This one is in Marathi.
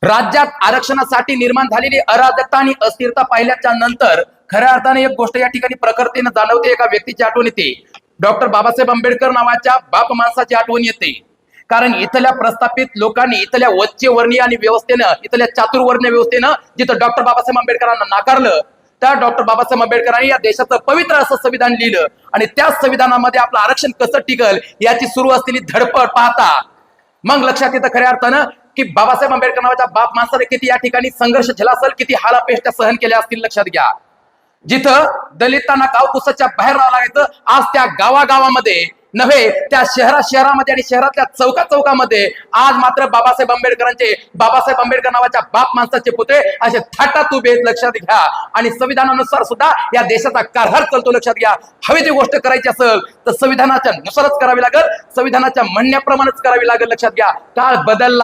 राज्यात आरक्षणासाठी निर्माण झालेली अराजकता आणि अस्थिरता पाहिल्याच्या नंतर खऱ्या अर्थाने एक गोष्ट या ठिकाणी प्रखरतेने जाणवते, एका व्यक्तीची आठवण येते, डॉक्टर बाबासाहेब आंबेडकर नावाच्या बाप माणसाची आठवण येते। कारण इथल्या प्रस्थापित लोकांनी, इथल्या वच्चे वर्णीय आणि व्यवस्थेनं, इथल्या चातुर्वर्णीय व्यवस्थेनं जिथं डॉक्टर बाबासाहेब आंबेडकरांना नाकारलं, त्या डॉक्टर बाबासाहेब आंबेडकरांनी या देशाचं पवित्र असं संविधान लिहिलं आणि त्या संविधानामध्ये आपलं आरक्षण कसं टिकल याची सुरू असलेली धडपड पाहता मग लक्षात येतं खऱ्या अर्थानं की बाबासाहेब आंबेडकर नावाच्या बाप माणसाने किती या ठिकाणी संघर्ष झेला असेल, किती हालापेष्टा सहन केल्या असतील। लक्षात घ्या, जिथं दलितांना गावकुसाच्या बाहेर राहावं लागायचं, आज त्या गावागावामध्ये नव्हे, त्या शहरामध्ये आणि शहरातल्या चौकामध्ये आज मात्र बाबासाहेब आंबेडकर नावाच्या बाप माणसाचे पुतळे असे थाटात उभे आहेत। लक्षात घ्या, आणि संविधानानुसार सुद्धा या देशाचा कारभार चालतो। लक्षात घ्या, हवी जी गोष्ट करायची असेल तर संविधानाच्या नुसारच करावी लागेल, संविधानाच्या म्हणण्याप्रमाणेच करावी लागेल। लक्षात घ्या, काळ बदलला।